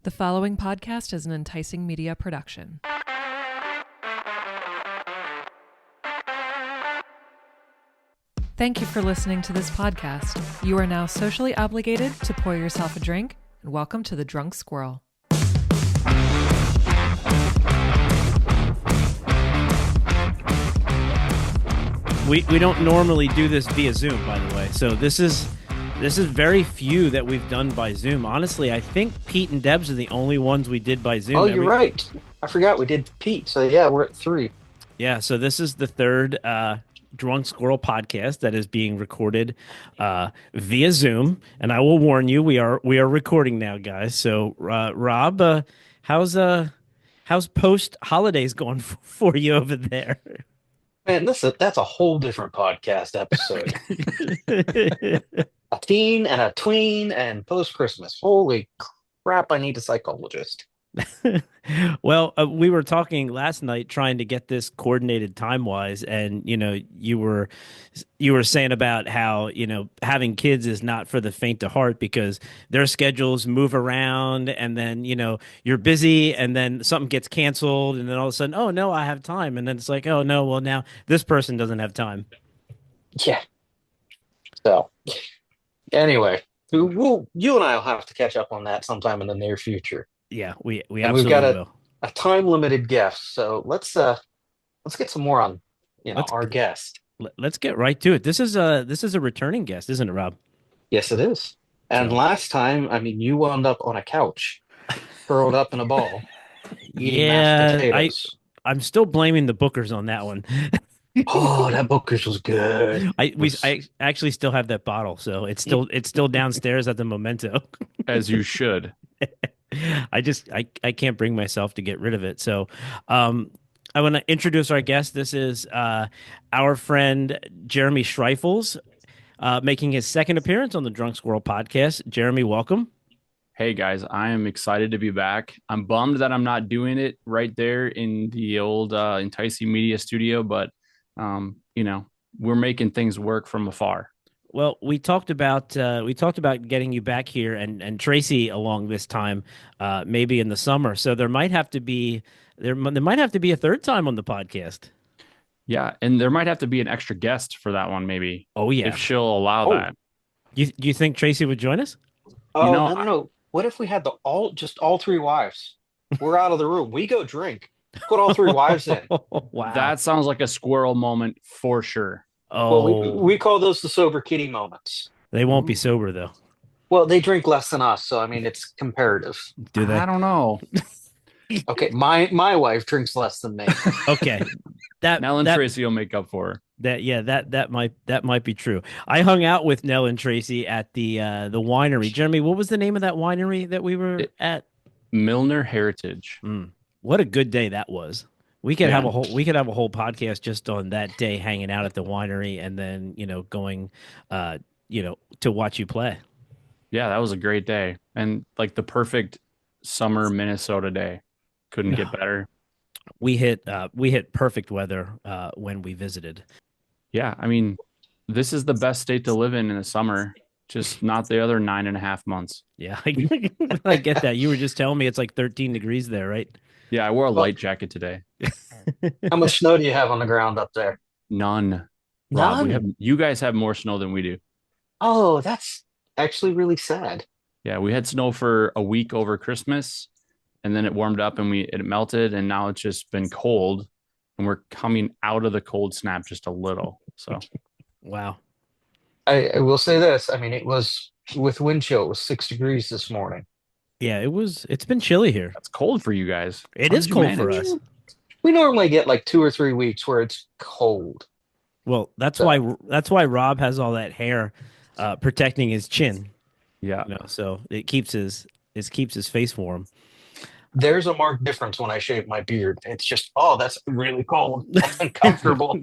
The following podcast is an enticing media production. Thank you for listening to this podcast. You are now socially obligated to pour yourself a drink, and welcome to the Drunk Squirrel. We don't normally do this via Zoom, by the way. So this is very few that we've done by Zoom. Honestly, I think Pete and Debs are the only ones we did by Zoom. Oh, you're right. I forgot we did Pete. So yeah, we're at 3. Yeah, so this is the third Drunk Squirrel podcast that is being recorded via Zoom. And I will warn you, we are recording now, guys. So Rob, how's post holidays going for you over there? Man, that's a whole different podcast episode. A teen and a tween and post-Christmas. Holy crap, I need a psychologist. Well, we were talking last night trying to get this coordinated time-wise, and you were saying about how having kids is not for the faint of heart because their schedules move around, and then you're busy, and then something gets canceled, and then all of a sudden, oh no, I have time, and then it's like, oh no, well now this person doesn't have time. Yeah. So anyway, you and I will have to catch up on that sometime in the near future. Yeah, we and absolutely we've got will. a time limited guest, so let's get some more on our guest. Let's get right to it. This is a returning guest, isn't it, Rob? Yes, it is. And last time, I mean, you wound up on a couch, curled up in a ball, eating mashed potatoes. I'm still blaming the bookers on that one. Oh, that Booker's was good. I actually still have that bottle, so it's still downstairs at the Memento. As you should. I can't bring myself to get rid of it. So I want to introduce our guest. This is our friend Jeremy Schreifels, making his second appearance on the Drunk Squirrel podcast. Jeremy, welcome. Hey guys, I am excited to be back. I'm bummed that I'm not doing it right there in the old Enticing Media studio, but we're making things work from afar. Well, we talked about getting you back here and Tracy along this time, maybe in the summer. So there might have to be a third time on the podcast. Yeah, and there might have to be an extra guest for that one, maybe. Oh yeah, if she'll allow that. Do you think Tracy would join us? Oh no. What if we had all 3 wives? We're out of the room. We go drink. Put all 3 wives in. Wow, that sounds like a squirrel moment for sure. Oh, well, we call those the sober kitty moments. They won't be sober though. Well, they drink less than us, so I mean it's comparative. Do they? I don't know. Okay, my wife drinks less than me. Okay, Nell and Tracy will make up for her. That might be true. I hung out with Nell and Tracy at the winery. Jeremy, what was the name of that winery that we were at? Milner Heritage. What a good day that was. We could have a whole podcast just on that day, hanging out at the winery, and then going to watch you play. Yeah, that was a great day, and like the perfect summer Minnesota day. Couldn't get better. We hit perfect weather when we visited. Yeah, I mean, this is the best state to live in the summer, just not the other 9.5 months. Yeah, I get that. You were just telling me it's like 13 degrees there, right? Yeah, I wore a light jacket today. How much snow do you have on the ground up there? None. None? Rob, you guys have more snow than we do. Oh, that's actually really sad. Yeah, we had snow for a week over Christmas, and then it warmed up and it melted, and now it's just been cold, and we're coming out of the cold snap just a little. So, wow. I will say this. I mean, it was with wind chill. It was 6 degrees this morning. Yeah, it's been chilly here. That's cold for you guys. It is cold for us. We normally get like 2 or 3 weeks where it's cold. Well, that's why Rob has all that hair protecting his chin. Yeah. So it keeps his face warm. There's a marked difference when I shave my beard. It's just, that's really cold. That's uncomfortable.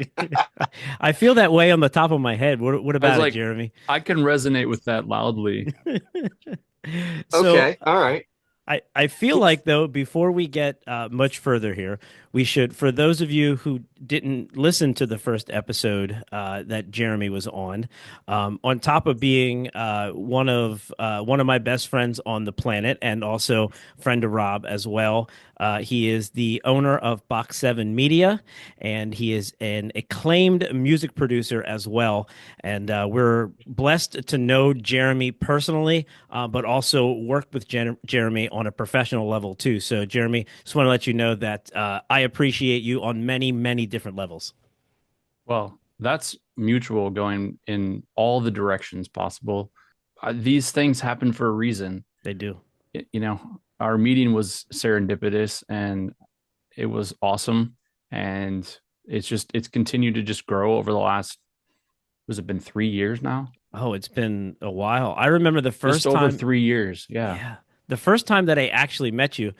I feel that way on the top of my head. What about it, Jeremy? I can resonate with that loudly. Okay, all right. I feel like, though, before we get much further here, we should, for those of you who didn't listen to the first episode that Jeremy was on top of being one of my best friends on the planet and also friend of Rob as well, he is the owner of Box 7 Media, and he is an acclaimed music producer as well. And we're blessed to know Jeremy personally, but also work with Jeremy on a professional level too. So, Jeremy, just want to let you know that I appreciate you on many, many different levels. Well, that's mutual, going in all the directions possible. These things happen for a reason. They do. You know, our meeting was serendipitous and it was awesome. And it's continued to just grow over the last, has it been 3 years now? Oh, it's been a while. I remember the first Just over time. 3 years. Yeah. Yeah. The first time that I actually met you,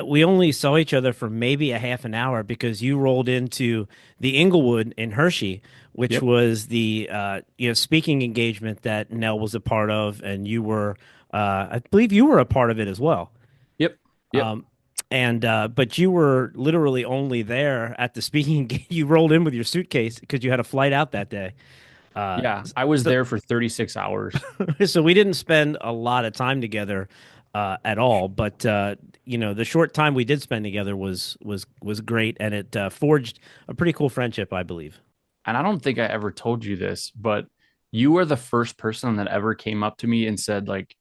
we only saw each other for maybe a half an hour because you rolled into the Inglewood in Hershey, which Yep. was the speaking engagement that Nell was a part of, and you were, I believe you were a part of it as well. Yep. Yep. Um, and but you were literally only there at the speaking. You rolled in with your suitcase because you had a flight out that day. Yeah. I was So, there for 36 hours. so we didn't spend a lot of time together at all, but the short time we did spend together was great, and it forged a pretty cool friendship, I believe. And I don't think I ever told you this, but you were the first person that ever came up to me and said, like,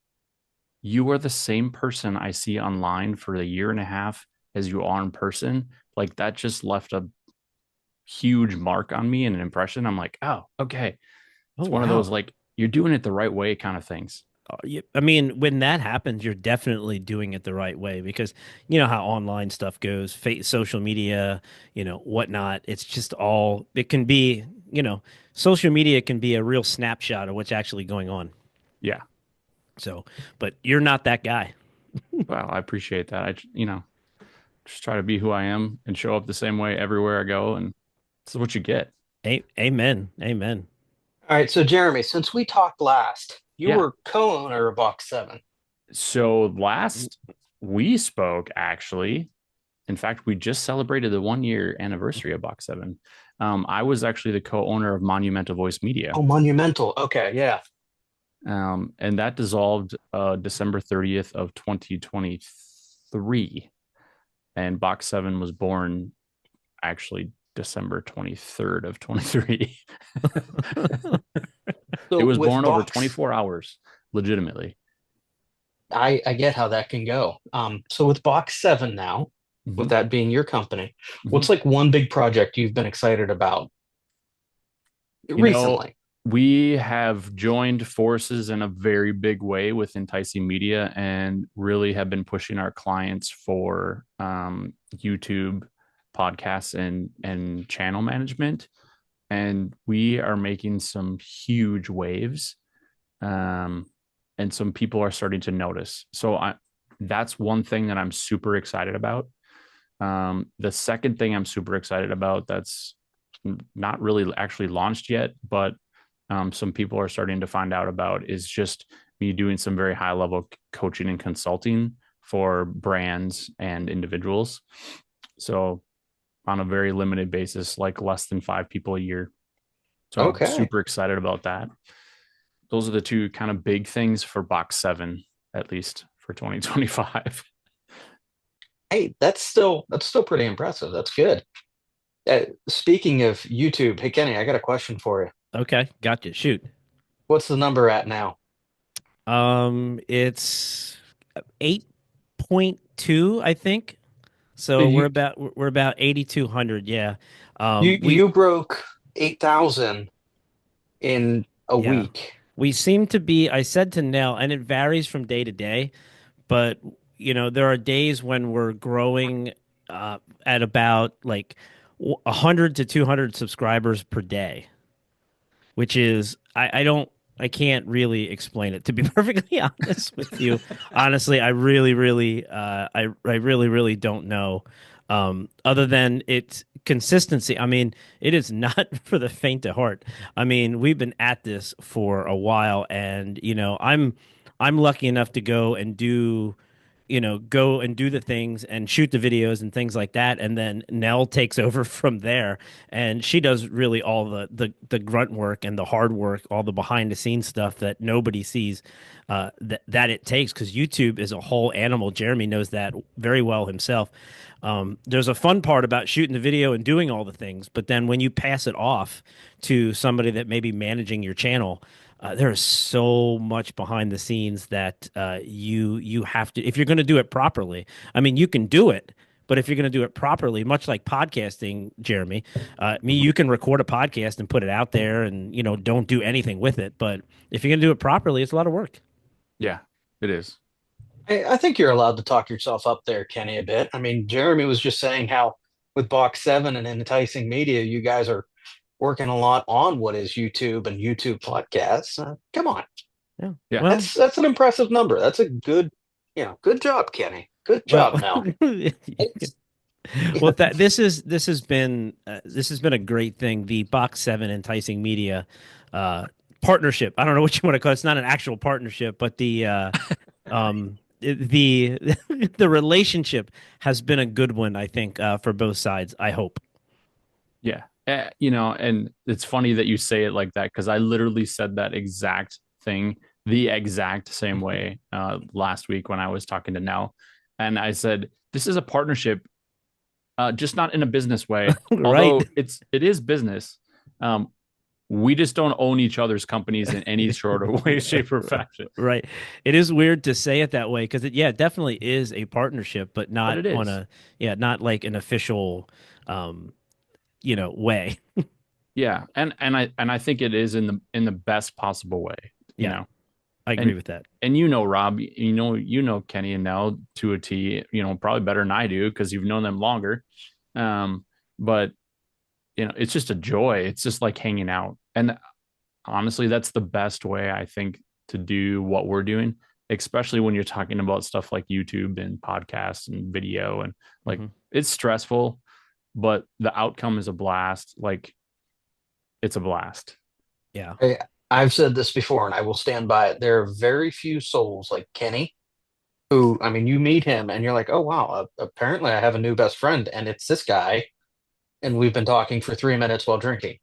you are the same person I see online for a year and a half as you are in person. Like, that just left a huge mark on me and an impression. I'm like, oh, okay. Oh, It's one of those, wow. like, you're doing it the right way kind of things. I mean, when that happens, you're definitely doing it the right way because you know how online stuff goes, social media, whatnot. It's just all, it can be, social media can be a real snapshot of what's actually going on. Yeah. So, but you're not that guy. Well, I appreciate that. Just try to be who I am and show up the same way everywhere I go. And this is what you get. Amen. Amen. All right, so Jeremy, since we talked last, you Yeah. were co-owner of Box 7. So last we spoke, actually, in fact, we just celebrated the 1 year anniversary of Box 7. I was actually the co-owner of Monumental Voice Media. Oh, Monumental. Okay, yeah. And that dissolved December 30th of 2023. And Box 7 was born actually December 23rd of 23. So It was with born over Box, 24 hours, legitimately. I get how that can go. So with Box 7 now, with Mhm. that being your company, what's Mhm. like one big project you've been excited about You know, recently? we have joined forces in a very big way with Enticing Media and really have been pushing our clients for YouTube podcasts and channel management. And we are making some huge waves. And some people are starting to notice. That's one thing that I'm super excited about. The second thing I'm super excited about that's not really actually launched yet, but some people are starting to find out about is just me doing some very high level coaching and consulting for brands and individuals. So on a very limited basis, like less than 5 people a year. So I'm Okay. super excited about that. Those are the two kind of big things for Box 7, at least for 2025. Hey, that's still pretty impressive. That's good. Speaking of YouTube, hey Kenny, I got a question for you. Okay, gotcha. Shoot. What's the number at now? It's 8.2, I think. So So we're about 8,200. Yeah. you We you broke 8,000 in a yeah. week. We seem to be, I said to Nell, and it varies from day to day, but there are days when we're growing at about like 100 to 200 subscribers per day, which is I can't really explain it, to be perfectly honest with you. Honestly, I really really don't know. Other than its consistency, I mean, it is not for the faint of heart. I mean, we've been at this for a while, and I'm lucky enough to go and do go and do the things and shoot the videos and things like that. And then Nell takes over from there, and she does really all the grunt work and the hard work, all the behind the scenes stuff that nobody sees, that it takes, because YouTube is a whole animal. Jeremy knows that very well himself. There's a fun part about shooting the video and doing all the things, but then when you pass it off to somebody that may be managing your channel, there is so much behind the scenes that you have to, if you're going to do it properly. I mean, you can do it, but if you're going to do it properly, much like podcasting, Jeremy, you can record a podcast and put it out there, and don't do anything with it. But if you're going to do it properly, it's a lot of work. Yeah, it is. I think you're allowed to talk yourself up there, Kenny, a bit. I mean, Jeremy was just saying how with Box 7 and Enticing Media, you guys are working a lot on what is YouTube and YouTube podcasts. Come on. Yeah. Well, That's an impressive number. That's a good job, Kenny. Good job, Mel. Well, this has been a great thing. The Box 7 Enticing Media partnership. I don't know what you want to call it. It's not an actual partnership, but the the relationship has been a good one, I think, for both sides. I hope. Yeah. And it's funny that you say it like that, because I literally said that exact thing the exact same way last week when I was talking to Nell. And I said, this is a partnership, just not in a business way. Right. Although it is business. We just don't own each other's companies in any sort of way, shape, or fashion. Right. It is weird to say it that way, because it definitely is a partnership, but not not like an official way. Yeah. And I think it is in the best possible way. I agree with that. And Rob, Kenny and Nell to a T, probably better than I do, because you've known them longer. But it's just a joy. It's just like hanging out. And honestly, that's the best way, I think, to do what we're doing, especially when you're talking about stuff like YouTube and podcasts and video. And it's stressful, but the outcome is a blast. Like, it's a blast. Yeah. I've said this before, and I will stand by it. There are very few souls like Kenny who, I mean, you meet him and you're like, oh, wow, apparently I have a new best friend, and it's this guy. And we've been talking for 3 minutes while drinking.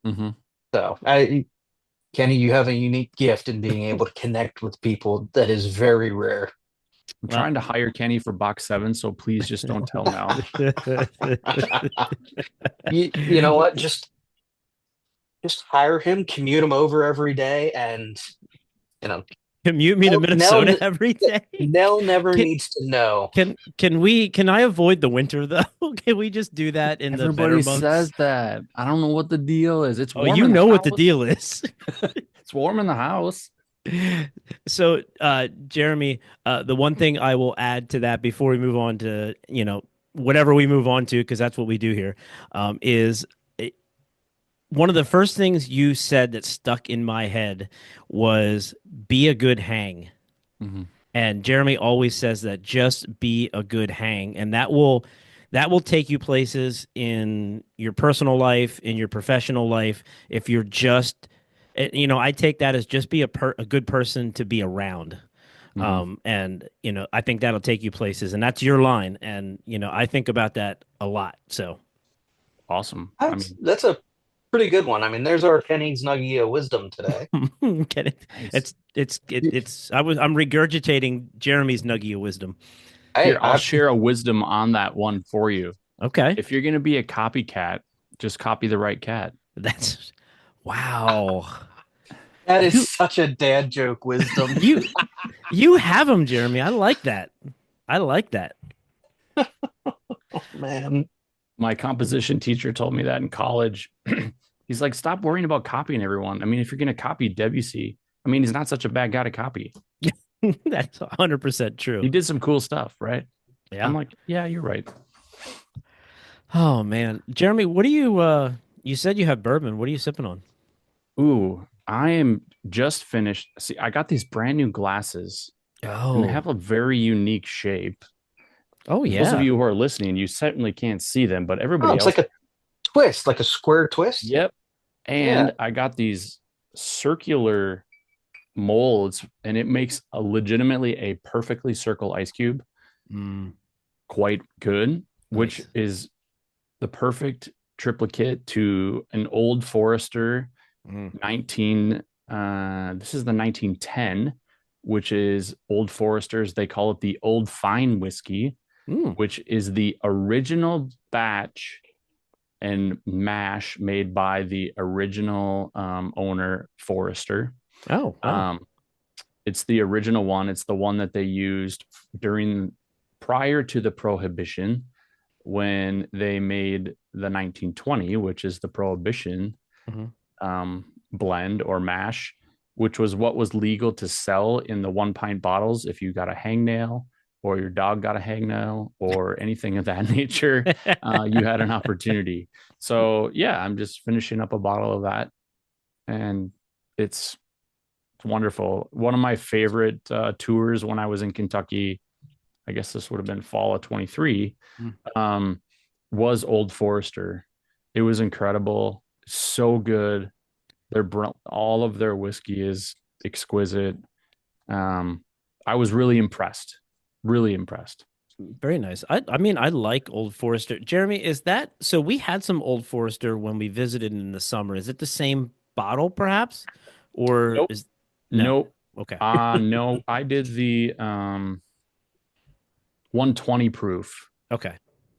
Mm-hmm. So, Kenny, you have a unique gift in being able to connect with people that is very rare. I'm trying to hire Kenny for Box 7, so please just don't tell now. You know what? Just hire him, commute him over every day, and commute me to Minnesota every day. Nell never needs to know. Can I avoid the winter though? Can we just do that in the better months? Everybody says that. I don't know what the deal is. It's warm. What the deal is. It's warm in the house. So, Jeremy, the one thing I will add to that before we move on to whatever we move on to, because that's what we do here, is one of the first things you said that stuck in my head was be a good hang. Mm-hmm. And Jeremy always says that, just be a good hang. And that will take you places in your personal life, in your professional life. If you're just, I take that as just be a good person to be around. Mm-hmm. And I think that'll take you places, and that's your line. And, I think about that a lot. So awesome. That's a pretty good one. I mean, there's our Kenny's Nugget of wisdom today. I'm regurgitating Jeremy's Nugget of wisdom. Here, I'll share a wisdom on that one for you. Okay. If you're going to be a copycat, just copy the right cat. That's wow. That is such a dad joke wisdom. You have them, Jeremy. I like that. Oh, man. My composition teacher told me that in college. He's like, stop worrying about copying everyone. I mean, if you're going to copy Debussy, I mean, he's not such a bad guy to copy. That's 100% true. He did some cool stuff, right? Yeah. I'm like, yeah, you're right. Oh, man. Jeremy, what do you said you have bourbon. What are you sipping on? Ooh, I am just finished. See, I got these brand new glasses. Oh. And they have a very unique shape. Oh, yeah. Those of you who are listening, you certainly can't see them, but everybody it's else. like a twist, like a square twist. Yep. And I got these circular molds, and it makes a legitimately a perfectly circle ice cube quite good, which Nice. is the perfect triplicate to an Old Forester Mm. 19 this is the 1910, which is Old Forester's, they call it the Old Fine whiskey, which is the original batch and mash made by the original owner Forester. Oh, wow. It's the original one. It's the one that they used prior to the Prohibition, when they made the 1920, which is the Prohibition blend or mash, which was what was legal to sell in the 1 pint bottles if you got a hangnail or your dog got a hangnail or anything of that nature. You had an opportunity. So yeah, I'm just finishing up a bottle of that, and it's wonderful. One of my favorite tours when I was in Kentucky, I guess this would have been fall of 23, was Old Forester. It was incredible. So good. All of their whiskey is exquisite. I was really impressed. Really impressed. Very nice. I mean, I like Old Forester. Jeremy, is that so? We had some Old Forester when we visited in the summer. Is it the same bottle, perhaps, or Nope. is no? Nope. Okay. No, I did the 120 proof Okay.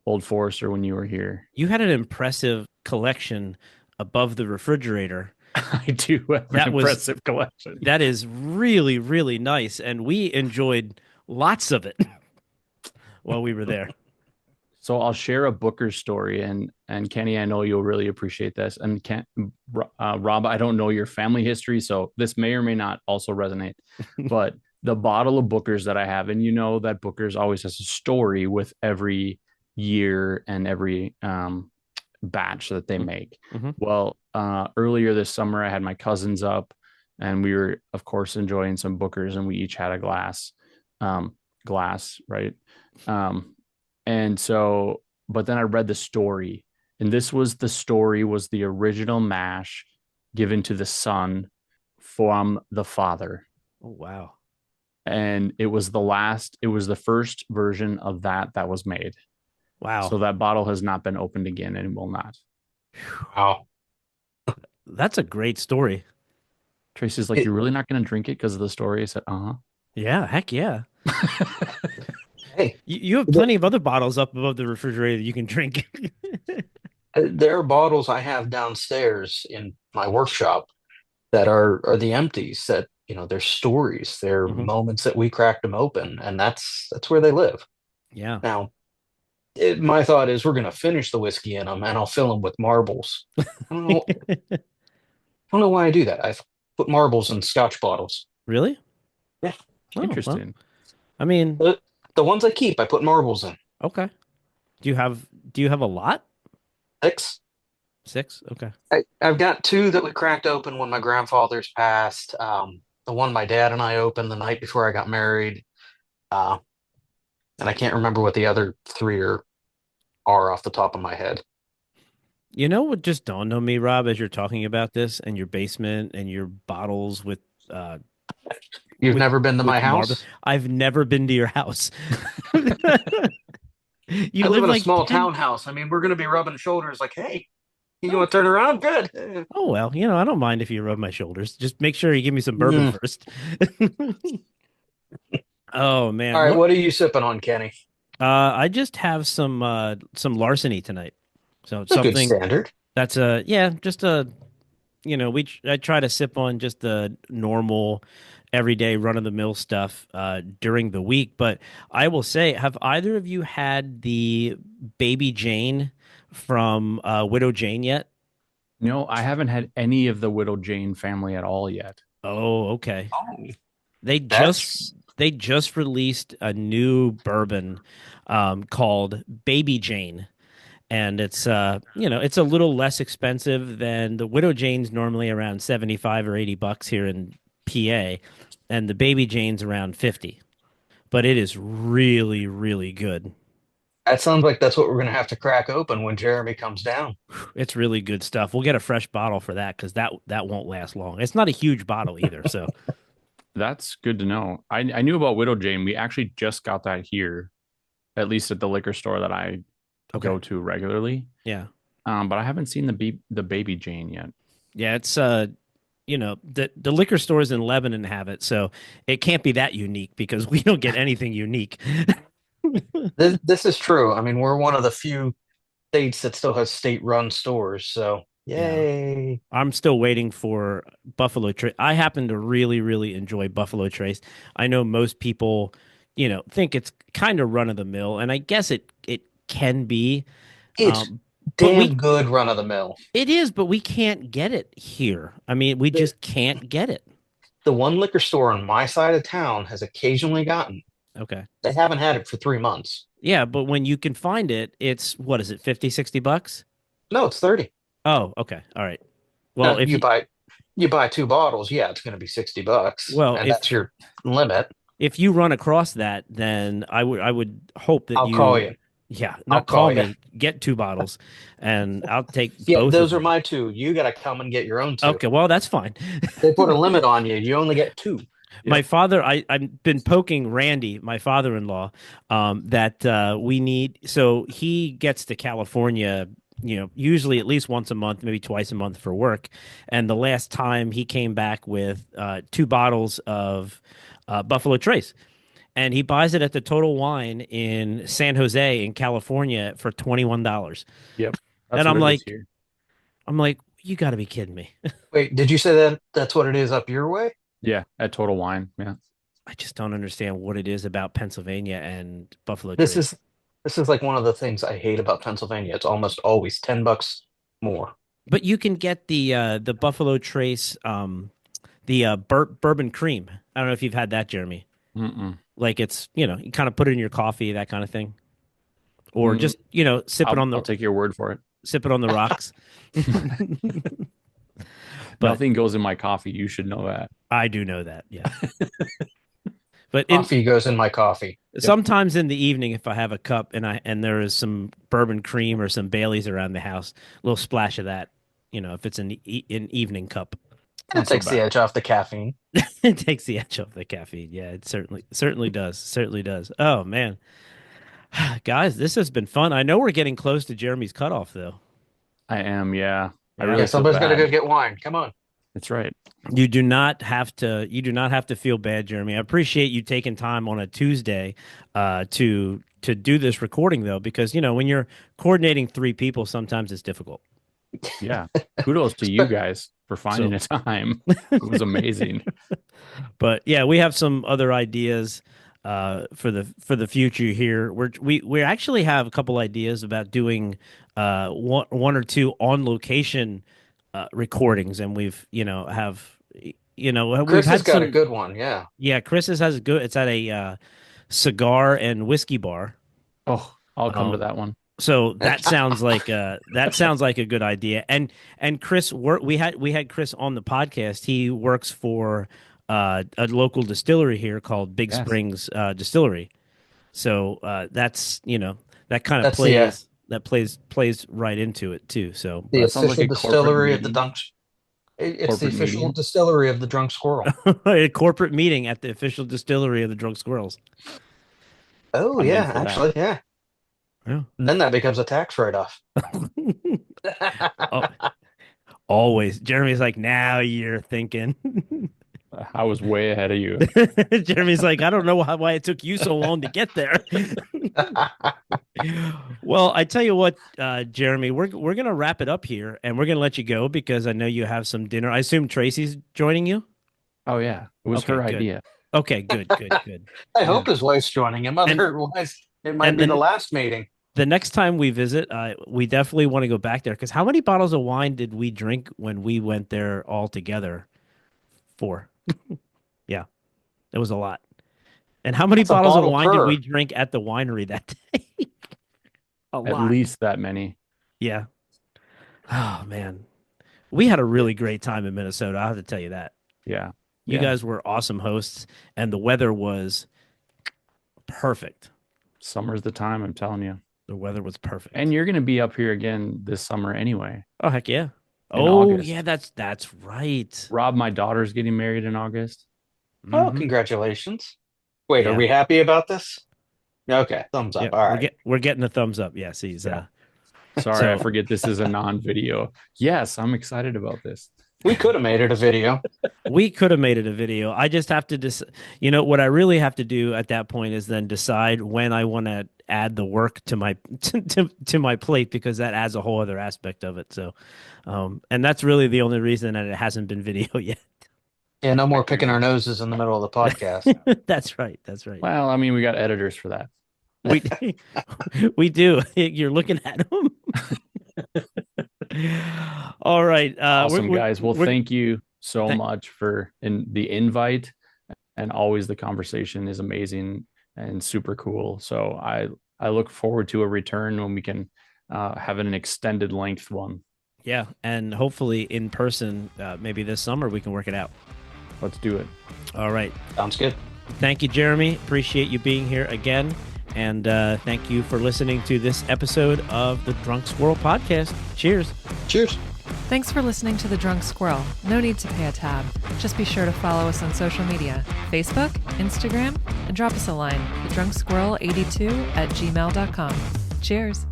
Old Forester when you were here. You had an impressive collection above the refrigerator. I do have That an was impressive collection. That is really, really nice, and we enjoyed lots of it while we were there. So I'll share a Booker story, and Kenny, I know you'll really appreciate this. And Rob, I don't know your family history, so this may or may not also resonate. But the bottle of Bookers that I have, and you know that Booker's always has a story with every year and every batch that they make. Mm-hmm. Well, earlier this summer, I had my cousins up, and we were, of course, enjoying some Bookers, and we each had a glass, right? And so, but then I read the story, and this was the original mash given to the son from the father. Oh, wow. And it was the first version of that was made. Wow. So that bottle has not been opened again and will not. Wow. That's a great story. Tracy's like, you're really not going to drink it because of the story? I said, Yeah, heck yeah. Hey, You have plenty of other bottles up above the refrigerator that you can drink. there are bottles I have downstairs in my workshop that are the empties that, they're stories, they're Mhm. moments that we cracked them open, and that's where they live. Yeah. Now, my thought is we're going to finish the whiskey in them, and I'll fill them with marbles. I don't know, I don't know why I do that. I put marbles in Scotch bottles. Really? Yeah, Oh, well, interesting. I mean, the ones I keep, I put marbles in. okay. Do you have a lot? 6. 6? Okay. I've got 2 that we cracked open when my grandfather's passed. The one my dad and I opened the night before I got married. Uh, and I can't remember what the other 3 are off the top of my head. You know what just dawned on me, Rob, as you're talking about this and your basement and your bottles with You've never been to my marble. house? I've never been to your house. You I live live in a like small 10. townhouse. I mean, we're going to be rubbing shoulders like, hey, you want to turn around? Good. Oh, well, I don't mind if you rub my shoulders. Just make sure you give me some bourbon first. Oh, man. All right, what are you sipping on, Kenny? I just have some larceny tonight. So It's a good something standard. that's just I try to sip on just the normal everyday run of the mill stuff during the week, but I will say, have either of you had the Baby Jane from Widow Jane yet? No, I haven't had any of the Widow Jane family at all yet. Oh, okay. Oh, They that's just released a new bourbon called Baby Jane. And it's it's a little less expensive than the Widow Jane's, normally around 75 or $80 here in PA, and the Baby Jane's around 50. But it is really, really good. that sounds like that's what we're going to have to crack open when Jeremy comes down. It's really good stuff. We'll get a fresh bottle for that because that won't last long. It's not a huge bottle either, so That's good to know. I knew about Widow Jane. We actually just got that here, at least at the liquor store that I Okay. go to regularly. Yeah. But I haven't seen the baby Jane yet. Yeah, it's the liquor stores in Lebanon have it, so it can't be that unique because we don't get anything unique. This is true. I mean, we're one of the few states that still has state-run stores, so Yeah. yay. I'm still waiting for Buffalo Trace. I happen to really, really enjoy Buffalo Trace. I know most people, think it's kind of run of the mill, and I guess it can be, It's but damn good run of the mill. it is, but we can't get it here. I mean, we The, just can't get it. the one liquor store on my side of town has occasionally gotten. Okay. They haven't had it for 3 months. Yeah, but when you can find it, it's what is it, 50, $60? No, it's 30. Oh, okay. All right. Well, Now, if you buy 2 bottles, yeah, it's going to be $60, well, and that's your limit. if you run across that, then I would hope that I'll call you. yeah, I'll not call call you. me, get 2 bottles, and I'll take Yeah, both of those are them. my two. You got to come and get your own two. Okay, well, that's fine. They put a limit on you. You only get two. My father, I've been poking Randy, my father-in-law, that we need. So he gets to California, usually at least once a month, maybe twice a month for work. And the last time he came back with 2 bottles of Buffalo Trace, and he buys it at the Total Wine in San Jose in California for $21. Yep. That's And what it is here. I'm like, you got to be kidding me. Wait, did you say that that's what it is up your way? Yeah, at Total Wine. Yeah. I just don't understand what it is about Pennsylvania and Buffalo This Trace. is this is like one of the things I hate about Pennsylvania. It's almost always $10 more. But you can get the Buffalo Trace the bourbon cream. I don't know if you've had that, Jeremy. Mm-mm. Like it's, you kind of put it in your coffee, that kind of thing. Or Mm, just, sip it on I'll take your word for it. sip it on the rocks. But Nothing goes in my coffee. You should know that. I do know that, yeah. But Coffee goes in my coffee. sometimes in the evening, if I have a cup and there is some bourbon cream or some Baileys around the house, a little splash of that, if it's an evening cup. It takes the edge off the caffeine. It takes the edge off the caffeine. Yeah, it certainly does. Certainly does. Oh man. Guys, this has been fun. I know we're getting close to Jeremy's cutoff though. I am. Yeah. I Yeah. really Yeah, feel somebody's got to bad. go get wine. Come on. That's right. You do not have to feel bad, Jeremy. I appreciate you taking time on a Tuesday to do this recording though, because when you're coordinating 3 people, sometimes it's difficult. Yeah. Kudos to you guys for finding a time. It was amazing. But yeah, we have some other ideas for the future here. We actually have a couple ideas about doing one or two on location recordings, and we've Chris has had got some. a good one. Yeah. Yeah, Chris's has a good. It's at a cigar and whiskey bar. Oh, I'll come to that one. So that sounds like a good idea. And Chris, we had Chris on the podcast. He works for a local distillery here called Big Springs Distillery. So that's that kind of That's plays right into it too. So the That sounds like official a corporate distillery of the meeting. Dunk. It's the Corporate official meeting. distillery of the Drunk Squirrel. a corporate meeting at the official distillery of the Drunk Squirrels. Oh I'm in yeah, for that. actually, yeah. Yeah. Then that becomes a tax write-off. Oh, always, Jeremy's like, now you're thinking. I was way ahead of you. Jeremy's like, I don't know why it took you so long to get there. Well, I tell you what, Jeremy, we're gonna wrap it up here, and we're gonna let you go because I know you have some dinner. I assume Tracy's joining you. Oh yeah, it was Okay, her good. idea. Okay, good. I hope his wife's joining him. Otherwise, it might and be then- the last meeting. The next time we visit, we definitely want to go back there because how many bottles of wine did we drink when we went there all together? 4. Yeah, it was a lot. And how many That's a bottles of bottle wine did per. we drink at the winery that day? A At lot. least that many. Yeah. Oh man, we had a really great time in Minnesota. I have to tell you that. Yeah. You guys were awesome hosts, and the weather was perfect. Summer's the time, I'm telling you. The weather was perfect. And you're going to be up here again this summer anyway. oh heck yeah. In Oh August. yeah, that's right. Rob, my daughter's getting married in August. Oh, Mhm. congratulations. Wait, Yeah. are we happy about this? Okay, thumbs up. Yeah, All right. we're getting a thumbs up. Yes, he's Yeah. Sorry, I so forget this is a non-video. Yes, I'm excited about this. We could have made it a video. we could have made it a video. I just have to what I really have to do at that point is then decide when I want to add the work to my to my plate, because that adds a whole other aspect of it. So, and that's really the only reason that it hasn't been video yet. Yeah, no more I can picking our imagine. noses in the middle of the podcast. That's right. That's right. Well, I mean, we got editors for that. We we do. You're looking at them. All right. Awesome, guys. Well, we're- thank you so Thank- much for the invite, and always the conversation is amazing and super cool. So I look forward to a return when we can have an extended length one. Yeah, and hopefully in person, maybe this summer we can work it out. Let's do it. All right. Sounds good. Thank you, Jeremy. Appreciate you being here again. And thank you for listening to this episode of the Drunk Squirrel podcast. Cheers. Cheers. Thanks for listening to The Drunk Squirrel. No need to pay a tab. Just be sure to follow us on social media, Facebook, Instagram, and drop us a line, thedrunksquirrel82@gmail.com. Cheers.